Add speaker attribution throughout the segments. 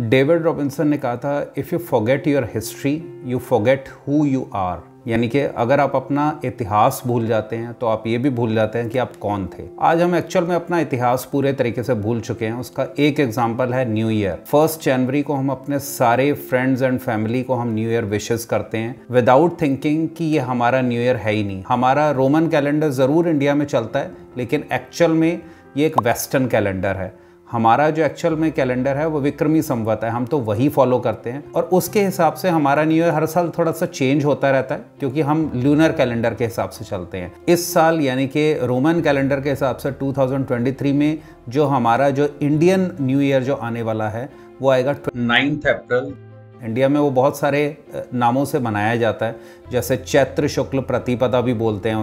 Speaker 1: David Robinson ने कहा था, if you forget your history you forget who you are. यानी कि अगर आप अपना इतिहास भूल जाते हैं तो आप ये भी भूल जाते हैं कि आप कौन थे। आज हम एक्चुअल में अपना इतिहास पूरे तरीके से भूल चुके हैं। उसका एक एग्जांपल है न्यू ईयर। 1 जनवरी को हम अपने सारे फ्रेंड्स एंड फैमिली को हम न्यू ईयर विशेस करते हैं विदाउट थिंकिंग कि ये हमारा न्यू ईयर है ही नहीं। हमारा रोमन कैलेंडर ज़रूर इंडिया में चलता है, लेकिन एक्चुअल में ये एक वेस्टर्न कैलेंडर है। हमारा जो एक्चुअल में कैलेंडर है वो विक्रमी संवत है, हम तो वही फॉलो करते हैं और उसके हिसाब से हमारा न्यू ईयर हर साल थोड़ा सा चेंज होता रहता है, क्योंकि हम लूनर कैलेंडर के हिसाब से चलते हैं। इस साल यानी कि रोमन कैलेंडर के हिसाब से 2023 में जो हमारा जो इंडियन न्यू ईयर जो आने वाला है वो आएगा 9 अप्रैल। इंडिया में वो बहुत सारे नामों से मनाया जाता है, जैसे चैत्र शुक्ल प्रतिपदा भी बोलते हैं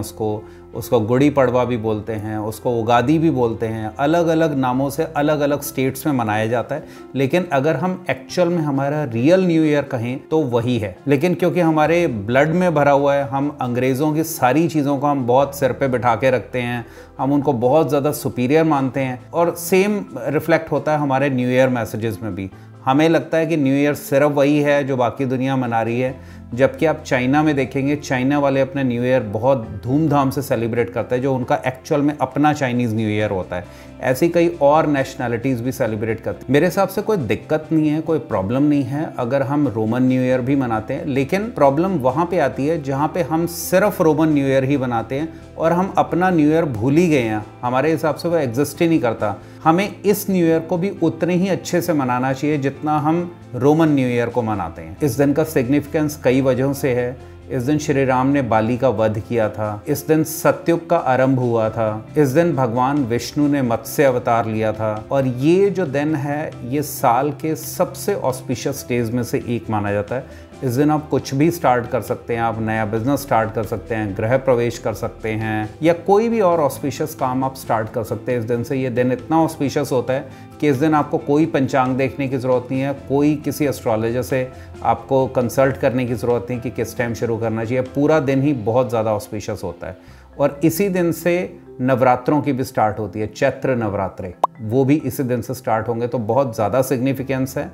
Speaker 1: उसको गुड़ी पड़वा भी बोलते हैं, उसको उगादी भी बोलते हैं। अलग अलग नामों से अलग अलग स्टेट्स में मनाया जाता है, लेकिन अगर हम एक्चुअल में हमारा रियल न्यू ईयर कहें तो वही है। लेकिन क्योंकि हमारे ब्लड में भरा हुआ है, हम अंग्रेज़ों की सारी चीज़ों को हम बहुत सिर पे बिठा के रखते हैं, हम उनको बहुत ज़्यादा सुपीरियर मानते हैं और सेम रिफ्लेक्ट होता है हमारे न्यू ईयर मैसेजेस में भी। हमें लगता है कि न्यू ईयर सिर्फ वही है जो बाकी दुनिया मना रही है, जबकि आप चाइना में देखेंगे, चाइना वाले अपने न्यू ईयर बहुत धूमधाम से सेलिब्रेट करते हैं, जो उनका एक्चुअल में अपना चाइनीज़ न्यू ईयर होता है। ऐसी कई और नेशनैलिटीज़ भी सेलिब्रेट करते हैं। मेरे हिसाब से कोई दिक्कत नहीं है, कोई प्रॉब्लम नहीं है अगर हम रोमन न्यू ईयर भी मनाते हैं, लेकिन प्रॉब्लम वहाँ पे आती है जहाँ पे हम सिर्फ रोमन न्यू ईयर ही मनाते हैं और हम अपना न्यू ईयर भूल ही गए हैं। हमारे हिसाब से वो एग्जिस्ट ही नहीं करता। हमें इस न्यू ईयर को भी उतने ही अच्छे से मनाना चाहिए जितना हम रोमन न्यू ईयर को मनाते हैं। इस दिन का सिग्निफिकेंस कई वजहों से है। इस दिन श्री राम ने बाली का वध किया था, इस दिन सतयुग का आरंभ हुआ था, इस दिन भगवान विष्णु ने मत्स्य अवतार लिया था और ये जो दिन है ये साल के सबसे ऑस्पिशियस डेज में से एक माना जाता है। इस दिन आप कुछ भी स्टार्ट कर सकते हैं, आप नया बिजनेस स्टार्ट कर सकते हैं, गृह प्रवेश कर सकते हैं या कोई भी और ऑस्पिशियस काम आप स्टार्ट कर सकते हैं इस दिन से। ये दिन इतना ऑस्पिशियस होता है कि इस दिन आपको कोई पंचांग देखने की ज़रूरत नहीं है, कोई किसी एस्ट्रोलॉजर से आपको कंसल्ट करने की ज़रूरत नहीं कि किस टाइम शुरू करना चाहिए। पूरा दिन ही बहुत ज़्यादा ऑस्पिशियस होता है और इसी दिन से नवरात्रों की भी स्टार्ट होती है। चैत्र नवरात्रे वो भी इसी दिन से स्टार्ट होंगे, तो बहुत ज़्यादा सिग्निफिकेंस है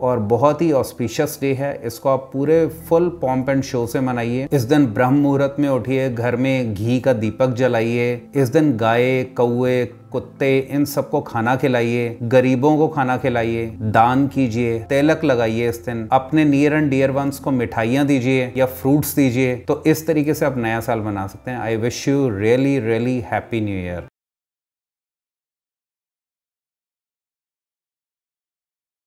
Speaker 1: और बहुत ही ऑस्पिशियस डे है। इसको आप पूरे फुल पॉम्प एंड शो से मनाइए। इस दिन ब्रह्म मुहूर्त में उठिए, घर में घी का दीपक जलाइए। इस दिन गाय, कौवे, कुत्ते इन सबको खाना खिलाइए, गरीबों को खाना खिलाइए, दान कीजिए, तिलक लगाइए। इस दिन अपने नियर एंड डियर वंस को मिठाइयाँ दीजिए या फ्रूट्स दीजिए। तो इस तरीके से आप नया साल मना सकते हैं। I wish you really really happy new year.